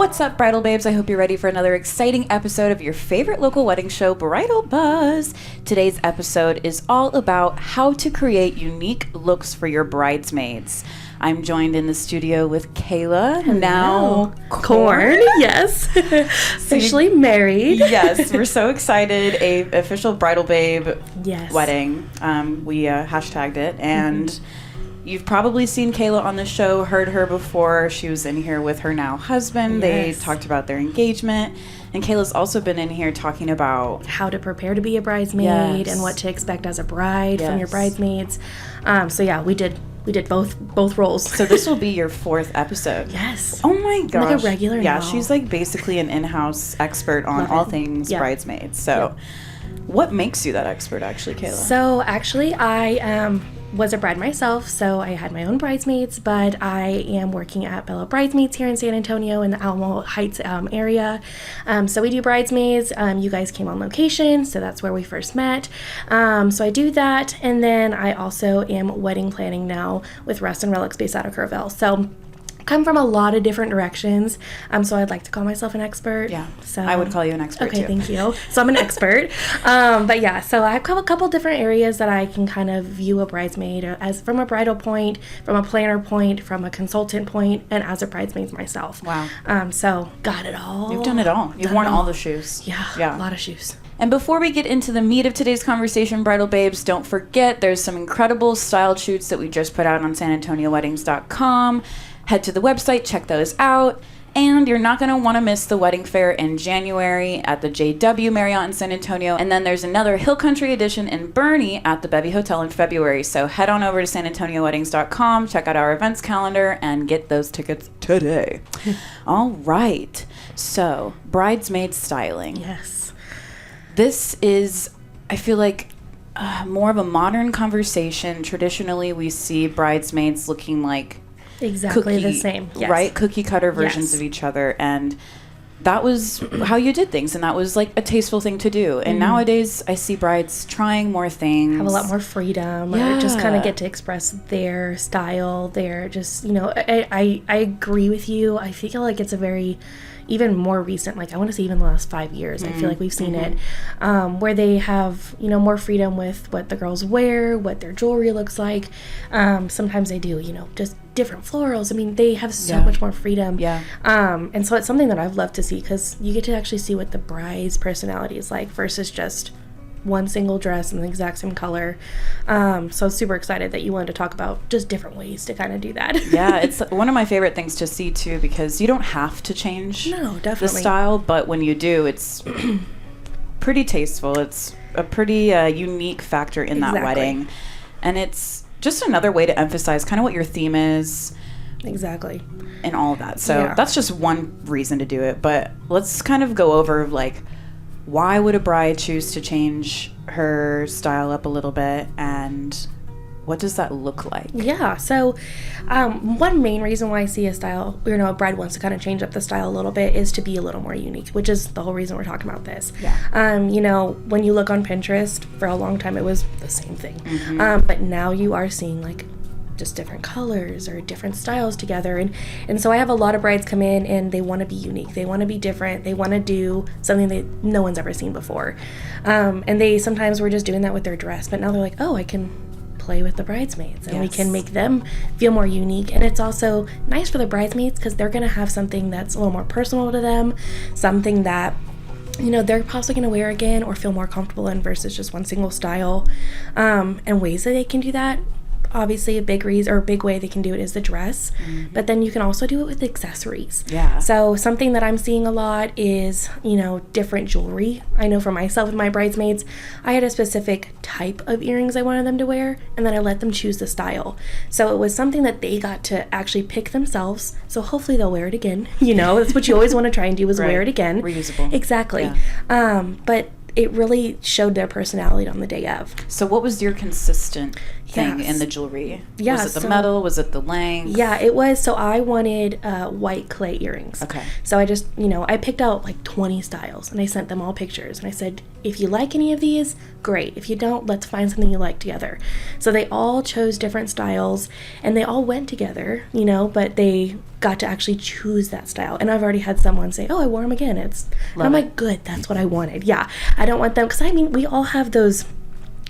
What's up, Bridal Babes? I hope you're ready for another exciting episode of your favorite local wedding show, Bridal Buzz. Today's episode is all about how to create unique looks for your bridesmaids. I'm joined in the studio with Kayla, now Korn. Yes. Officially married. Yes, we're so excited. A official Bridal Babe wedding. We hashtagged it, and you've probably seen Kayla on the show, heard her before. She was in here with her now husband. Yes. They talked about their engagement. And Kayla's also been in here talking about how to prepare to be a bridesmaid and what to expect as a bride from your bridesmaids. We did both roles. So this will be your fourth episode. Yes. Oh my gosh. Like a regular now. Yeah, she's like basically an in-house expert on all things bridesmaids. So what makes you that expert actually, Kayla? So actually I was a bride myself, so I had my own bridesmaids, but I am working at Bella Bridesmaids here in San Antonio in the Alamo Heights area. So we do bridesmaids. You guys came on location, so that's where we first met. So I do that, and then I also am wedding planning now with Rest and Relics based out of Kerrville. So come from a lot of different directions, so I'd like to call myself an expert. Yeah, so I would call you an expert too. Okay, thank you. So I'm an expert. But yeah, so I have a couple different areas that I can kind of view a bridesmaid as from a bridal point, from a planner point, from a consultant point, and as a bridesmaid myself. Wow. So got it all. You've done it all. You've worn all the shoes. Yeah, a lot of shoes. And before we get into the meat of today's conversation, Bridal Babes, don't forget there's some incredible style shoots that we just put out on SanAntonioWeddings.com. Head to the website, check those out. And you're not going to want to miss the wedding fair in January at the JW Marriott in San Antonio. And then there's another Hill Country edition in Boerne at the Bevy Hotel in February. So head on over to SanAntonioWeddings.com, check out our events calendar, and get those tickets today. All right. So, Bridesmaid Styling. Yes. This is, I feel like, more of a modern conversation. Traditionally, we see bridesmaids looking like exactly the same, right? Cookie cutter versions of each other, and that was how you did things, and that was like a tasteful thing to do. And nowadays, I see brides trying more things, have a lot more freedom, or just kind of get to express their style. Their just, I agree with you. I feel like it's a very even more recent, like I want to say even the last 5 years, I feel like we've seen it, where they have, more freedom with what the girls wear, what their jewelry looks like. Sometimes they do, just different florals. I mean, they have so much more freedom. Yeah. And so it's something that I've loved to see, because you get to actually see what the bride's personality is like versus just one single dress in the exact same color. So super excited that you wanted to talk about just different ways to kind of do that. Yeah, it's one of my favorite things to see too, because you don't have to change the style, but when you do, it's pretty tasteful. It's a pretty unique factor in that wedding. And it's just another way to emphasize kind of what your theme is. Exactly. And all of that. So that's just one reason to do it. But let's kind of go over like, why would a bride choose to change her style up a little bit, and what does that look like? Yeah, so one main reason why I see a style, a bride wants to kind of change up the style a little bit is to be a little more unique, which is the whole reason we're talking about this. Yeah. When you look on Pinterest, for a long time it was the same thing. But now you are seeing like just different colors or different styles together, and so I have a lot of brides come in and they want to be unique, they want to be different, they want to do something that no one's ever seen before, and they sometimes were just doing that with their dress, but now they're like, oh, I can play with the bridesmaids, and we can make them feel more unique. And it's also nice for the bridesmaids because they're going to have something that's a little more personal to them, something that they're possibly going to wear again or feel more comfortable in versus just one single style. And ways that they can do that, obviously a big way they can do it is the dress, but then you can also do it with accessories. Yeah. So something that I'm seeing a lot is, different jewelry. I know for myself and my bridesmaids, I had a specific type of earrings I wanted them to wear, and then I let them choose the style. So it was something that they got to actually pick themselves. So hopefully they'll wear it again. That's what you always want to try and do is wear it again. Reusable. Exactly. Yeah. But it really showed their personality on the day of. So what was your consistent thing in the jewelry? Was it the metal? Was it the length? Yeah, it was. So I wanted white clay earrings. Okay. So I just, I picked out like 20 styles, and I sent them all pictures. And I said, if you like any of these, great. If you don't, let's find something you like together. So they all chose different styles, and they all went together, but they got to actually choose that style. And I've already had someone say, oh, I wore them again. And I'm like, good, that's what I wanted. Yeah, I don't want them, because I mean, we all have those,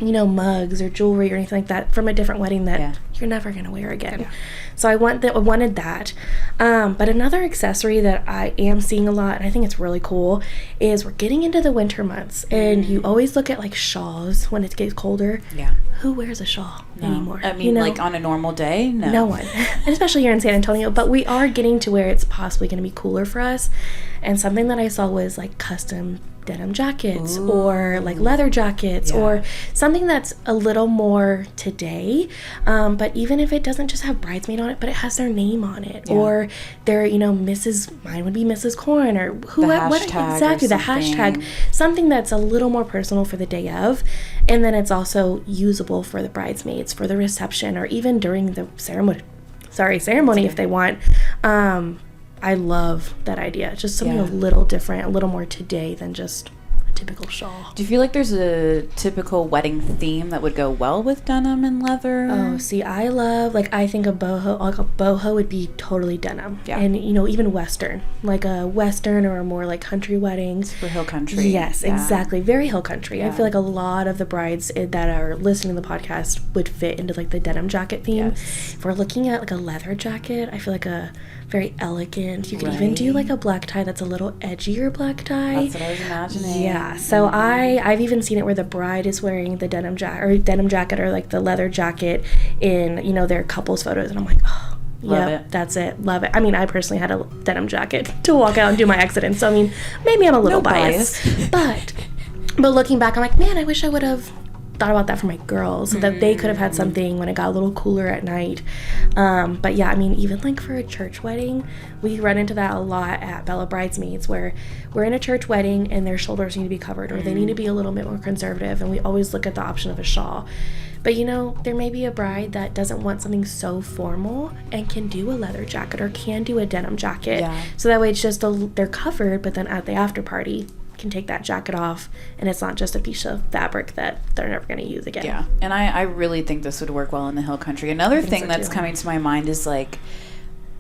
you know, mugs or jewelry or anything like that from a different wedding that you're never going to wear again. Yeah. So I wanted that. But another accessory that I am seeing a lot, and I think it's really cool, is we're getting into the winter months, and you always look at like shawls when it gets colder. Yeah. Who wears a shawl anymore? I mean, like on a normal day? No one. And especially here in San Antonio. But we are getting to where it's possibly going to be cooler for us. And something that I saw was like custom denim jackets or like leather jackets or something that's a little more today, but even if it doesn't just have bridesmaid on it, but it has their name on it, or their, you know, mine would be Mrs. Korn, or what exactly, the hashtag, something that's a little more personal for the day of, and then it's also usable for the bridesmaids for the reception or even during the ceremony if they want. I love that idea. Just something a little different, a little more today than just a typical shawl. Do you feel like there's a typical wedding theme that would go well with denim and leather? Oh, see, I think a boho, like a boho would be totally denim. Yeah. And, you know, even Western, like a Western or a more like country weddings. For hill country. Yes, exactly. Very hill country. Yeah. I feel like a lot of the brides that are listening to the podcast would fit into like the denim jacket theme. Yes. If we're looking at like a leather jacket, I feel like a very elegant. You could even do like a black tie that's a little edgier black tie. That's what I was imagining. Yeah. So I've even seen it where the bride is wearing the denim jacket or like the leather jacket in, you know, their couples photos, and I'm like, oh, yeah, that's it. Love it. I mean, I personally had a denim jacket to walk out and do my exit in, so I mean, maybe I'm a little biased. But looking back, I'm like, man, I wish I would have thought about that for my girls so that they could have had something when it got a little cooler at night. But yeah, I mean, even like for a church wedding, we run into that a lot at Bella Bridesmaids, where we're in a church wedding and their shoulders need to be covered or they need to be a little bit more conservative, and we always look at the option of a shawl. But you know, there may be a bride that doesn't want something so formal and can do a leather jacket or can do a denim jacket. Yeah. So that way it's just they're covered, but then at the after party can take that jacket off and it's not just a piece of fabric that they're never going to use again. Yeah. And I really think this would work well in the hill country. Another thing that's coming to my mind is like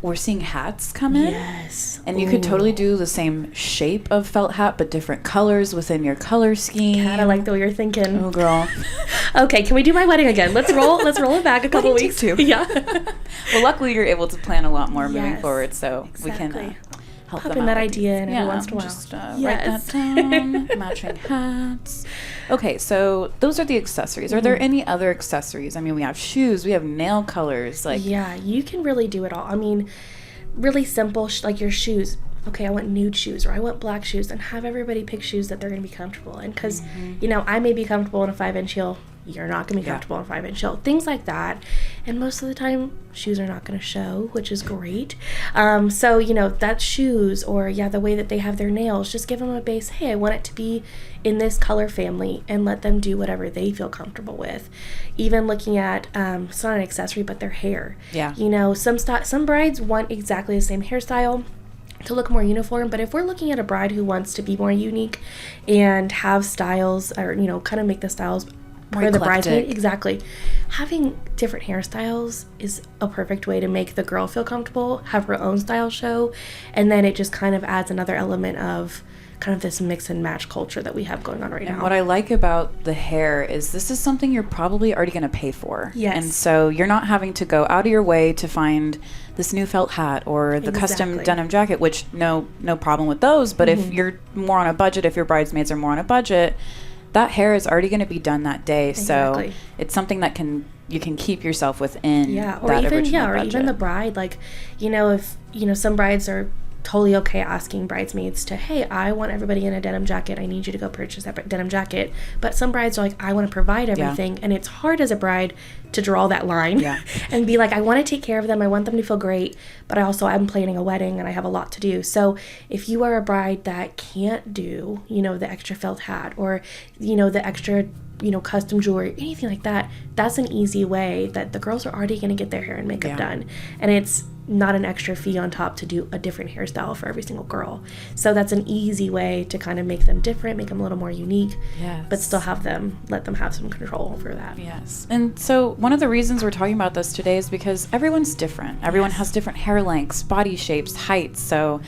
we're seeing hats come in. Yes. And you could totally do the same shape of felt hat but different colors within your color scheme. God, I like the way you're thinking. Oh girl. Okay, can we do my wedding again? Let's roll it back a couple weeks too. Yeah. Well, luckily you're able to plan a lot more moving forward, so we can help pop in that idea in every once in a while. Just write that down. Matching hats. Okay, so those are the accessories. Are there any other accessories? I mean, we have shoes, we have nail colors. Like, yeah, you can really do it all. I mean, really simple, like your shoes. Okay, I want nude shoes or I want black shoes, and have everybody pick shoes that they're going to be comfortable in. Because, you know, I may be comfortable in a 5-inch heel. You're not going to be comfortable in a 5-inch heel. Things like that. And most of the time, shoes are not going to show, which is great. So, you know, that's shoes or, the way that they have their nails. Just give them a base. Hey, I want it to be in this color family, and let them do whatever they feel comfortable with. Even looking at, it's not an accessory, but their hair. Yeah. You know, some brides want exactly the same hairstyle to look more uniform, but if we're looking at a bride who wants to be more unique and have styles, or, you know, kind of make the styles per the bridesmaid, exactly, having different hairstyles is a perfect way to make the girl feel comfortable, have her own style show, and then it just kind of adds another element of kind of this mix and match culture that we have going on right now. And what I like about the hair is this is something you're probably already going to pay for. Yes. And so you're not having to go out of your way to find this new felt hat or the custom denim jacket, which no problem with those. But if you're more on a budget, if your bridesmaids are more on a budget, that hair is already going to be done that day. Exactly. So it's something that you can keep yourself within that original budget. Or even the bride, like, you know, if, you know, some brides are totally okay asking bridesmaids to, hey, I want everybody in a denim jacket, I need you to go purchase that denim jacket. But some brides are like, I want to provide everything. And it's hard as a bride to draw that line and be like, I want to take care of them, I want them to feel great, but I'm planning a wedding and I have a lot to do. So if you are a bride that can't do, you know, the extra felt hat or, you know, the extra, you know, custom jewelry, anything like that, that's an easy way that the girls are already going to get their hair and makeup done. And it's not an extra fee on top to do a different hairstyle for every single girl. So that's an easy way to kind of make them different, make them a little more unique, but still let them have some control over that. Yes. And so one of the reasons we're talking about this today is because everyone's different. Everyone has different hair lengths, body shapes, heights. So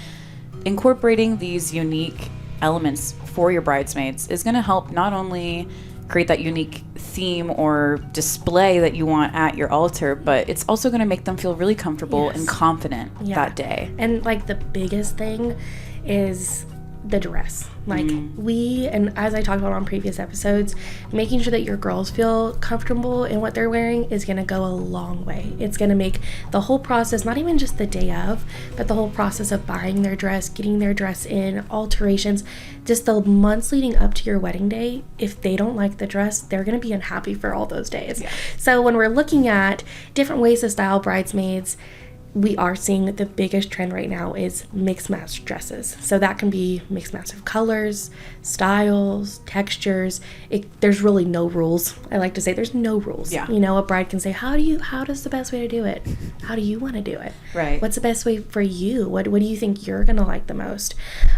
incorporating these unique elements for your bridesmaids is going to help not only create that unique theme or display that you want at your altar, but it's also going to make them feel really comfortable and confident that day. And like the biggest thing is the dress. Like we, and as I talked about on previous episodes, making sure that your girls feel comfortable in what they're wearing is going to go a long way. It's going to make the whole process, not even just the day of, but the whole process of buying their dress, getting their dress in, alterations, just the months leading up to your wedding day. If they don't like the dress, they're going to be unhappy for all those days. So when we're looking at different ways to style bridesmaids, we are seeing that the biggest trend right now is mixed match dresses. So that can be mixed match of colors, styles, textures. There's really no rules. I like to say there's no rules. You know, a bride can say, how does the best way to do it? How do you want to do it? Right. What's the best way for you? What do you think you're going to like the most?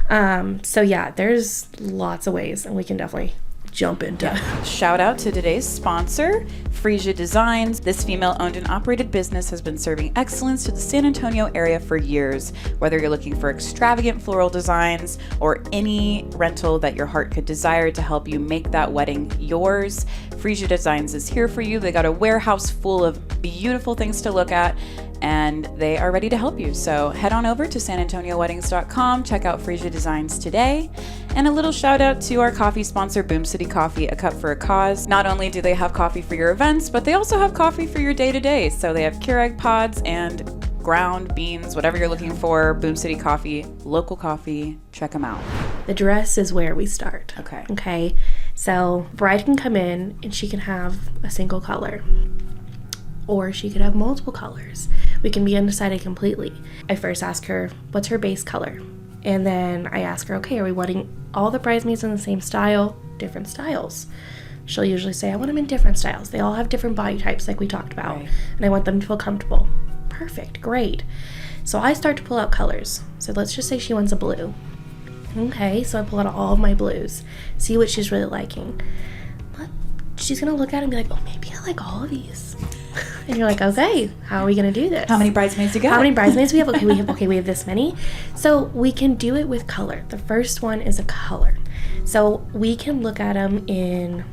So yeah, there's lots of ways, and we can definitely jump into. Shout out to today's sponsor, Frisia Designs. This female-owned and operated business has been serving excellence to the San Antonio area for years. Whether you're looking for extravagant floral designs or any rental that your heart could desire to help you make that wedding yours, Frisia Designs is here for you. They got a warehouse full of beautiful things to look at, and they are ready to help you. So head on over to sanantonioweddings.com, check out Frisia Designs today. And a little shout out to our coffee sponsor, Boom City Coffee, a cup for a cause. Not only do they have coffee for your events, but they also have coffee for your day-to-day. So they have Keurig pods and ground beans, whatever you're looking for. Boom City Coffee, local coffee, check them out. The dress is where we start. Okay. So bride can come in and she can have a single color, or she could have multiple colors. We can be undecided completely. I first ask her, what's her base color? And then I ask her, okay, are we wanting all the bridesmaids in the same style, different styles? She'll usually say, I want them in different styles. They all have different body types like we talked about. Right. And I want them to feel comfortable. Perfect, great. So I start to pull out colors. So let's just say she wants a blue. Okay, so I pull out all of my blues. See what she's really liking. She's gonna look at it and be like, oh, maybe I like all of these. And you're like, okay, how are we gonna do this? How many bridesmaids you got? How many bridesmaids we have? We have this many. So we can do it with color. The first one is a color. So we can look at them in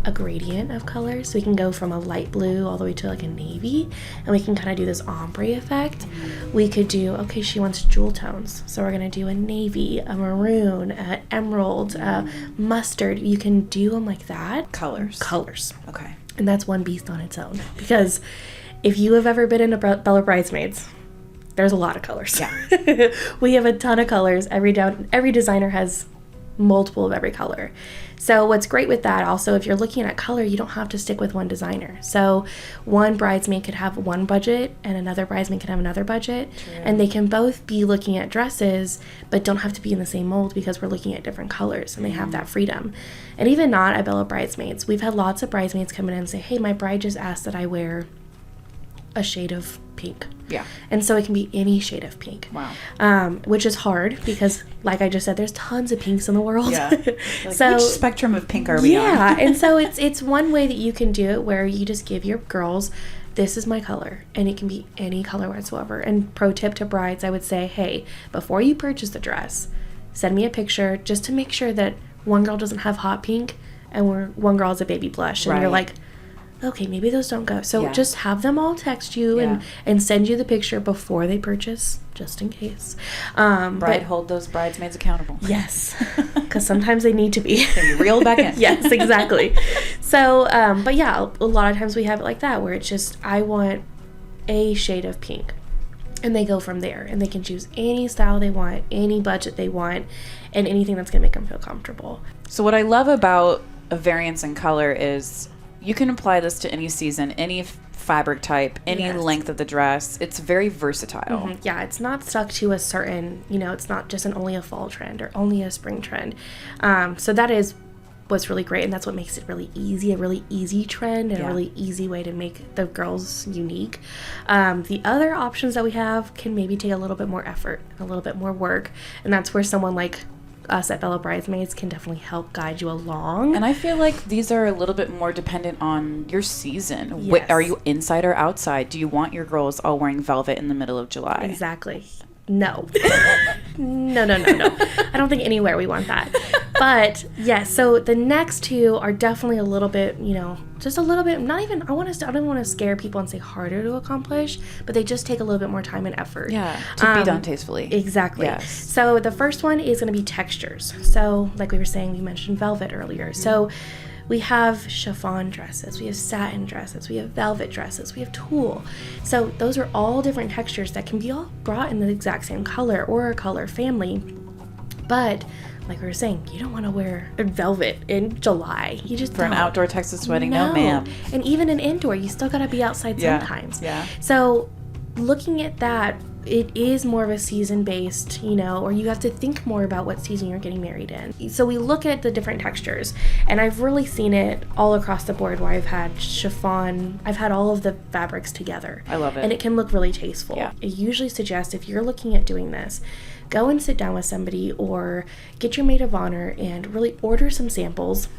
a gradient of colors. So we can go from a light blue all the way to like a navy, and we can kind of do this ombre effect. We could do, okay, she wants jewel tones, so we're gonna do a navy, a maroon, a emerald, a mustard. You can do them like that. Colors. Okay. And that's one beast on its own, because if you have ever been in a Bella Bridesmaids, there's a lot of colors. Yeah. We have a ton of colors. Every designer has multiple of every color. So what's great with that also, if you're looking at color, you don't have to stick with one designer. So one bridesmaid could have one budget and another bridesmaid could have another budget. True. And they can both be looking at dresses but don't have to be in the same mold, because we're looking at different colors and they have that freedom. And even not at Bella Bridesmaids, we've had lots of bridesmaids come in and say, hey, my bride just asked that I wear a shade of pink. Yeah. And so it can be any shade of pink. Wow. Which is hard because, like I just said, there's tons of pinks in the world. Yeah. Like, so which spectrum of pink are we on? Yeah. And so it's one way that you can do it, where you just give your girls, this is my color, and it can be any color whatsoever. And pro tip to brides, I would say, hey, before you purchase the dress, send me a picture just to make sure that one girl doesn't have hot pink and one girl has a baby blush, and you're like, okay, maybe those don't go. So just have them all text you and send you the picture before they purchase, just in case. Hold those bridesmaids accountable. Yes, because sometimes they need to be. They reel back in. Yes, exactly. So, but yeah, a lot of times we have it like that, where it's just, I want a shade of pink. And they go from there, and they can choose any style they want, any budget they want, and anything that's going to make them feel comfortable. So what I love about a variance in color is you can apply this to any season, any fabric type, any length of the dress. It's very versatile. Mm-hmm. Yeah, it's not stuck to a certain, it's not just only a fall trend or only a spring trend. So that is what's really great, and that's what makes it really easy, a really easy trend and a really easy way to make the girls unique. The other options that we have can maybe take a little bit more effort, a little bit more work, and that's where someone like us at Bella Bridesmaids can definitely help guide you along. And I feel like these are a little bit more dependent on your season. Yes. Are you inside or outside? Do you want your girls all wearing velvet in the middle of July? Exactly. No. No. I don't think anywhere we want that. But yes, so the next two are definitely a little bit, just a little bit, I don't want to scare people and say harder to accomplish, but they just take a little bit more time and effort. Yeah, to be done tastefully. Exactly. Yes. So the first one is going to be textures. So like we were saying, we mentioned velvet earlier. So we have chiffon dresses, we have satin dresses, we have velvet dresses, we have tulle. So those are all different textures that can be all brought in the exact same color or a color family. But like we were saying, you don't want to wear velvet in July. You just For an outdoor Texas wedding, no ma'am. And even an indoor, you still got to be outside sometimes. Yeah. So looking at that, it is more of a season-based, or you have to think more about what season you're getting married in. So we look at the different textures, and I've really seen it all across the board where I've had chiffon, I've had all of the fabrics together. I love it. And it can look really tasteful. Yeah. I usually suggest if you're looking at doing this, go and sit down with somebody or get your maid of honor and really order some samples.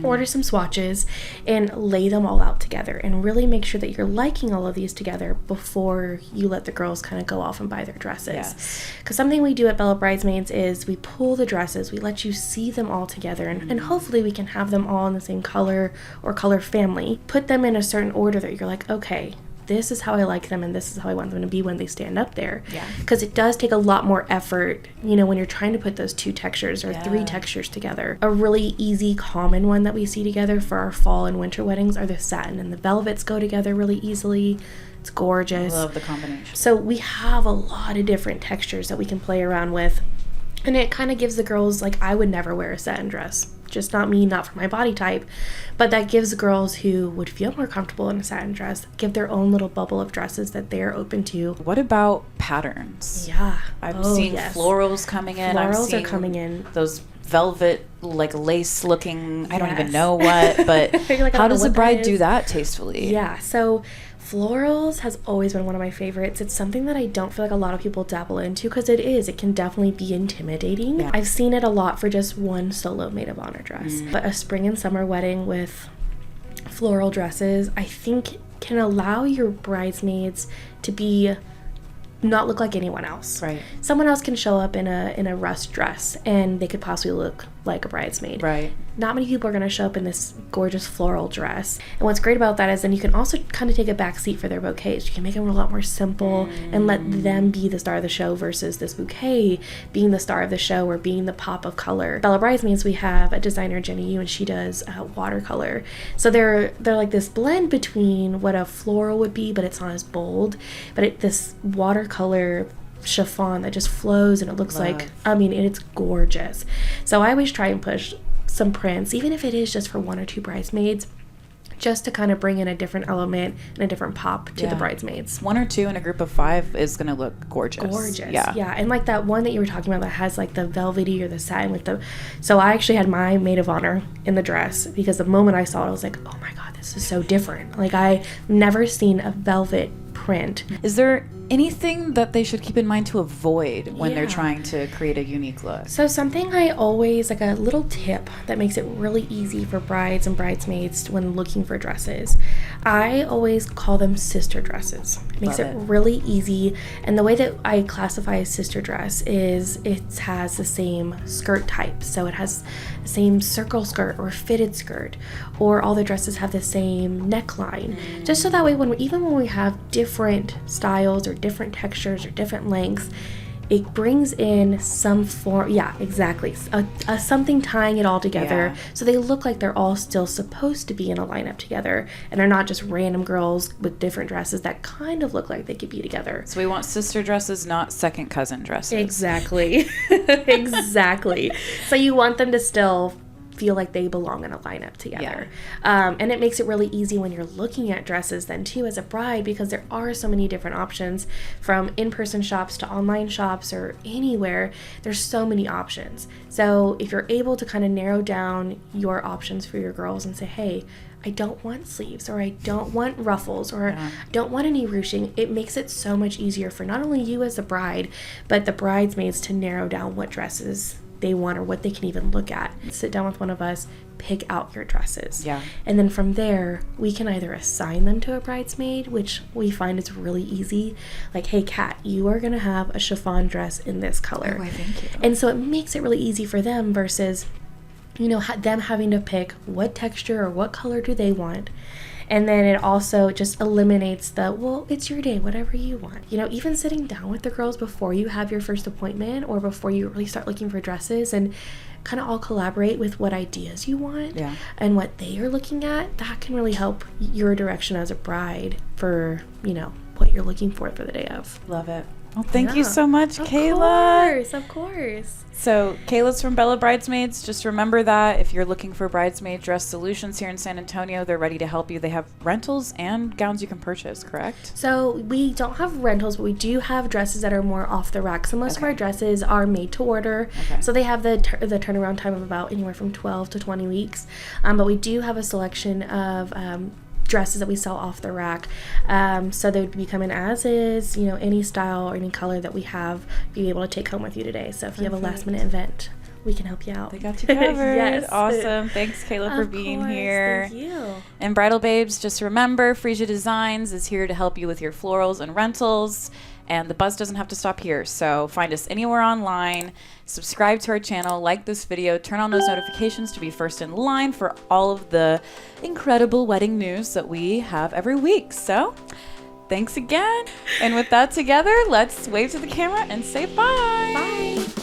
Order some swatches and lay them all out together and really make sure that you're liking all of these together before you let the girls kind of go off and buy their dresses. Yes. Because something we do at Bella Bridesmaids is we pull the dresses, we let you see them all together, and hopefully we can have them all in the same color or color family. Put them in a certain order that you're like, okay, this is how I like them and this is how I want them to be when they stand up there. Yeah. Because it does take a lot more effort, when you're trying to put those two textures or three textures together. A really easy, common one that we see together for our fall and winter weddings are the satin and the velvets go together really easily. It's gorgeous. I love the combination. So we have a lot of different textures that we can play around with. And it kind of gives the girls, I would never wear a satin dress. Just not me, not for my body type. But that gives girls who would feel more comfortable in a satin dress, give their own little bubble of dresses that they're open to. What about patterns? Yeah. I've seen florals coming in. Florals are coming in. Those velvet, lace looking, I don't even know what, but how does a bride do that tastefully? Yeah, so florals has always been one of my favorites. It's something that I don't feel like a lot of people dabble into because it can definitely be intimidating. Yeah. I've seen it a lot for just one solo maid of honor dress. But a spring and summer wedding with floral dresses, I think can allow your bridesmaids to be not look like anyone else. Right. Someone else can show up in a rust dress and they could possibly look like a bridesmaid. Right. Not many people are going to show up in this gorgeous floral dress. And what's great about that is then you can also kind of take a back seat for their bouquets. You can make them a lot more simple and let them be the star of the show versus this bouquet being the star of the show or being the pop of color. Bella Bridesmaids, we have a designer, Jenny Yu, and she does watercolor. So they're like this blend between what a floral would be, but it's not as bold. But this watercolor chiffon that just flows and it looks it's gorgeous. So I always try and push some prints, even if it is just for one or two bridesmaids, just to kind of bring in a different element and a different pop to the bridesmaids. One or two in a group of 5 is going to look gorgeous. Yeah. And that one that you were talking about that has the velvety or the satin with so I actually had my maid of honor in the dress because the moment I saw it I was like, oh my god, this is so different. I've never seen a velvet print. Is there anything that they should keep in mind to avoid when they're trying to create a unique look? So something I always, a little tip that makes it really easy for brides and bridesmaids when looking for dresses, I always call them sister dresses. It makes it really easy. And the way that I classify a sister dress is it has the same skirt type. So it has the same circle skirt or fitted skirt, or all the dresses have the same neckline. Just so that way even when we have different styles or different textures or different lengths, it brings in some form, a something tying it all together so they look like they're all still supposed to be in a lineup together and they're not just random girls with different dresses that kind of look like they could be together. So we want sister dresses, not second cousin dresses. Exactly. Exactly. So you want them to still feel like they belong in a lineup together. And it makes it really easy when you're looking at dresses then too as a bride, because there are so many different options from in-person shops to online shops or anywhere. There's so many options. So if you're able to kind of narrow down your options for your girls and say, hey, I don't want sleeves, or I don't want ruffles, or I don't want any ruching, it makes it so much easier for not only you as a bride, but the bridesmaids to narrow down what dresses they want or what they can even look at. Sit down with one of us, pick out your dresses. Yeah. And then from there, we can either assign them to a bridesmaid, which we find is really easy. Like, hey, Kat, you are going to have a chiffon dress in this color. Oh, thank you. And so it makes it really easy for them versus, you know, them having to pick what texture or what color do they want. And then it also just eliminates the, well, it's your day, whatever you want. You know, even sitting down with the girls before you have your first appointment or before you really start looking for dresses and kind of all collaborate with what ideas you want and what they are looking at, that can really help your direction as a bride for, you know, what you're looking for the day of. Love it. Well, thank you so much, Kayla. Of course. So Kayla's from Bella Bridesmaids. Just remember that if you're looking for bridesmaid dress solutions here in San Antonio, they're ready to help you. They have rentals and gowns you can purchase, correct? So we don't have rentals, but we do have dresses that are more off the rack. So most of our dresses are made to order. So they have the turnaround time of about anywhere from 12 to 20 weeks. But we do have a selection of dresses that we sell off the rack, so they would be coming as is, you know, any style or any color that we have, be able to take home with you today. So if you have a last minute event, we can help you out. They got you covered. Yes. Awesome. Thanks, Kayla, for being here. Thank you. And Bridal Babes, just remember, Frisia Designs is here to help you with your florals and rentals. And the buzz doesn't have to stop here. So find us anywhere online, subscribe to our channel, like this video, turn on those notifications to be first in line for all of the incredible wedding news that we have every week. So thanks again. And with that together, let's wave to the camera and say bye. Bye.